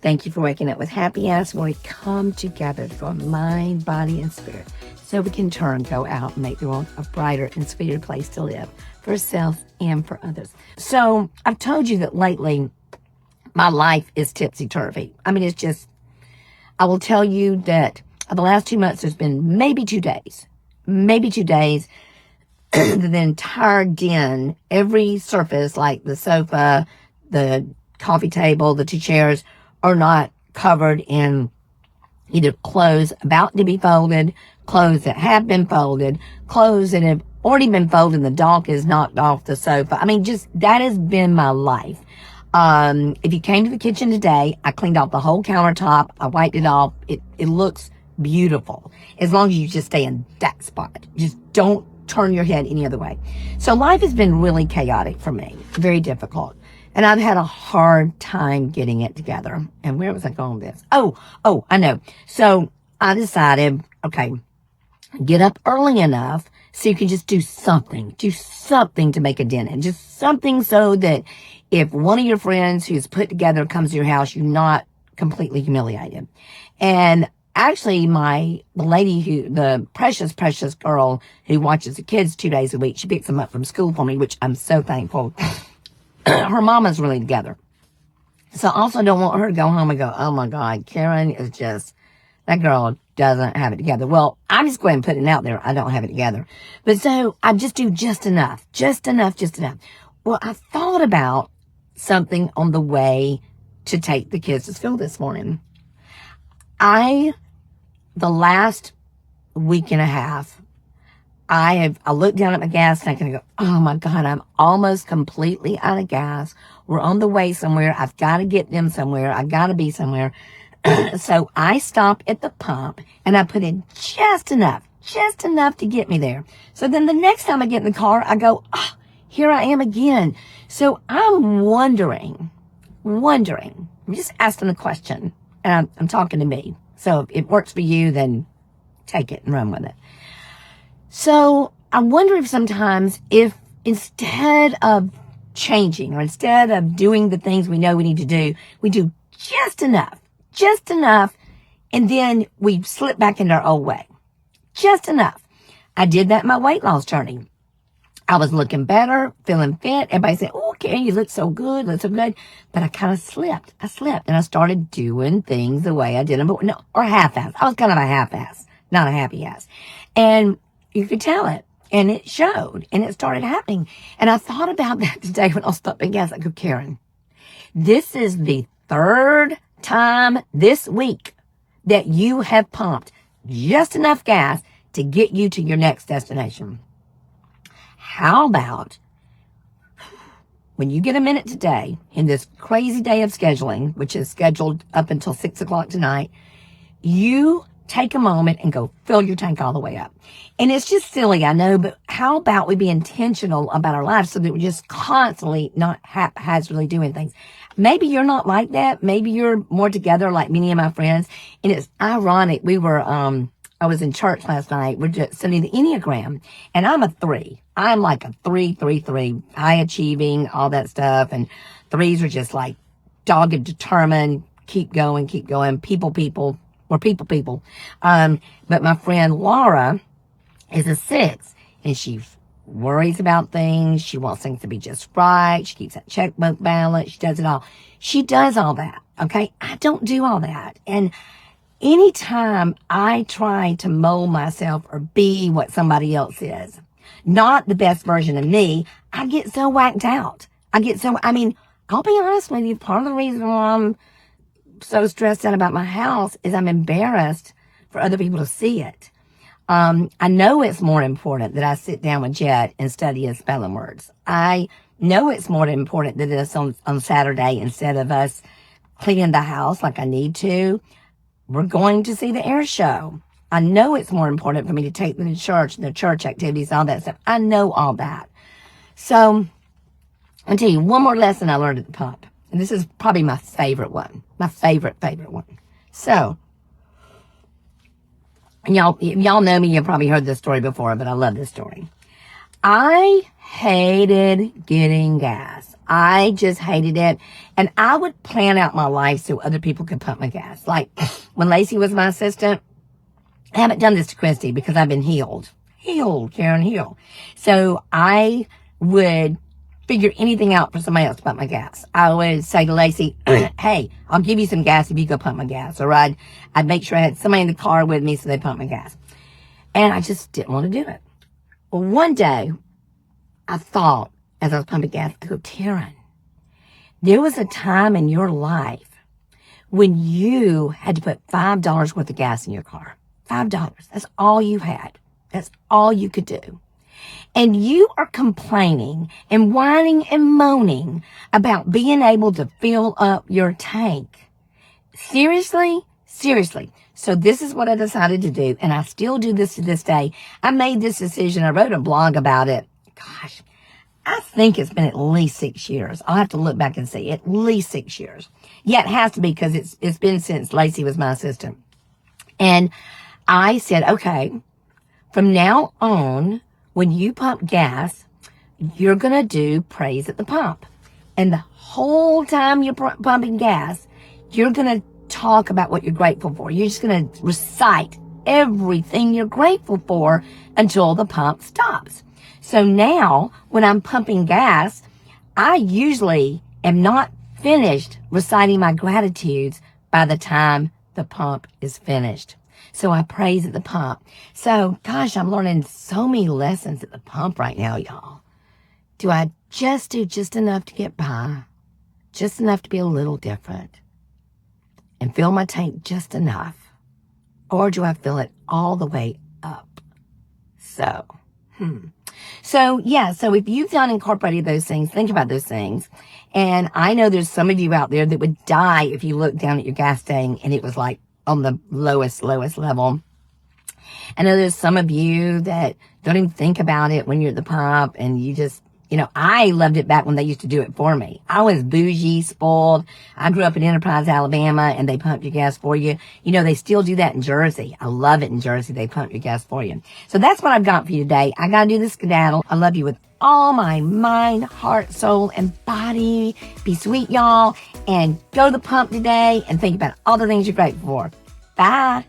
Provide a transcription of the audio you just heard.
Thank you for waking up with Happy Ass, where we come together for mind, body, and spirit so we can go out and make the world a brighter and sweeter place to live for ourselves and for others. So I've told you that lately my life is tipsy-turvy. I mean, it's just, I will tell you that the last 2 months there's been maybe 2 days, the entire den, every surface like the sofa, the coffee table, the 2 chairs are not covered in either clothes about to be folded, clothes that have been folded, clothes that have already been folded and the dog is knocked off the sofa. I mean, just that has been my life. If you came to the kitchen today, I cleaned off the whole countertop. I wiped it off. It looks beautiful as long as you just stay in that spot. Just don't turn your head any other way. So life has been really chaotic for me, very difficult. And I've had a hard time getting it together. And where was I going with this? Oh, I know. So I decided, okay, get up early enough so you can just do something to make a dent in. Just something so that if one of your friends who's put together comes to your house, you're not completely humiliated. And actually, the precious girl who watches the kids 2 days a week, she picks them up from school for me, which I'm so thankful. Her mama's really together. So I also don't want her to go home and go, oh my God, Karen is just, that girl doesn't have it together. Well, I'm just going to put it out there. I don't have it together. But so I just do just enough. Well, I thought about something on the way to take the kids to school this morning. The last week and a half, I looked down at my gas tank and I go, oh my God, I'm almost completely out of gas. We're on the way somewhere. I've got to get them somewhere. I've got to be somewhere. So I stop at the pump and I put in just enough to get me there. So then the next time I get in the car, I go, oh, here I am again. So I'm wondering, I'm just asking the question, and I'm talking to me. So if it works for you, then take it and run with it. So I wonder if sometimes if instead of changing or instead of doing the things we know we need to do, we do just enough, and then we slip back into our old way. Just enough. I did that in my weight loss journey. I was looking better, feeling fit. Everybody said, oh, Karen, you look so good, But I kind of slipped. And I started doing things the way I did them, or half-ass. I was kind of a half-ass, not a happy ass. And you could tell it. And it showed. And it started happening. And I thought about that today when I was pumping gas. I go, Karen, this is the 3rd time this week that you have pumped just enough gas to get you to your next destination. How about when you get a minute today in this crazy day of scheduling, which is scheduled up until 6 o'clock tonight, you take a moment and go fill your tank all the way up. And it's just silly, I know, but how about we be intentional about our lives so that we're just constantly not haphazardly doing things? Maybe you're not like that. Maybe you're more together like many of my friends. And it's ironic. I was in church last night. We're just studying the Enneagram. And I'm a 3. I'm like a 3, high achieving, all that stuff. And 3s are just like dogged, determined, keep going, people. But my friend Laura is a 6, and she worries about things. She wants things to be just right. She keeps that checkbook balance. She does it all. She does all that. Okay. I don't do all that. And anytime I try to mold myself or be what somebody else is, not the best version of me, I get so whacked out. I'll be honest with you. Part of the reason why I'm so stressed out about my house is I'm embarrassed for other people to see it. I know it's more important that I sit down with Jet and study his spelling words. I know it's more important that it's on Saturday instead of us cleaning the house like I need to. We're going to see the air show. I know it's more important for me to take them to church and the church activities, all that stuff. I know all that. So I'll tell you one more lesson I learned at the pump. And this is probably my favorite one. My favorite one. So, and y'all know me. You've probably heard this story before, but I love this story. I hated getting gas. I just hated it. And I would plan out my life so other people could pump my gas. Like when Lacey was my assistant, I haven't done this to Christy because I've been healed, Karen, healed. So I would figure anything out for somebody else to pump my gas. I would say to Lacey, hey, I'll give you some gas if you go pump my gas. Or I'd make sure I had somebody in the car with me so they pump my gas. And I just didn't want to do it. Well, one day, I thought, as I was pumping gas, I go, Taryn, there was a time in your life when you had to put $5 worth of gas in your car. $5. That's all you had. That's all you could do. And you are complaining and whining and moaning about being able to fill up your tank. Seriously? Seriously. So this is what I decided to do, and I still do this to this day. I made this decision. I wrote a blog about it. Gosh, I think it's been at least 6 years. I'll have to look back and see. At least 6 years. Yeah, it has to be because it's been since Lacey was my assistant. And I said, okay, from now on, when you pump gas, you're going to do praise at the pump. And the whole time you're pumping gas, you're going to talk about what you're grateful for. You're just going to recite everything you're grateful for until the pump stops. So now, when I'm pumping gas, I usually am not finished reciting my gratitudes by the time the pump is finished. So I praise at the pump. So, gosh, I'm learning so many lessons at the pump right now, y'all. Do I just do just enough to get by? Just enough to be a little different? And fill my tank just enough? Or do I fill it all the way up? So if you've done incorporated those things, think about those things. And I know there's some of you out there that would die if you looked down at your gas tank and it was like on the lowest level. I know there's some of you that don't even think about it when you're at the pump, and you just, I loved it back when they used to do it for me. I was bougie, spoiled. I grew up in Enterprise, Alabama, and they pump your gas for you. They still do that in Jersey. I love it in Jersey. They pump your gas for you. So that's what I've got for you today. I got to do the skedaddle. I love you with all my mind, heart, soul, and body. Be sweet, y'all, and go to the pump today and think about all the things you're grateful for. Bye.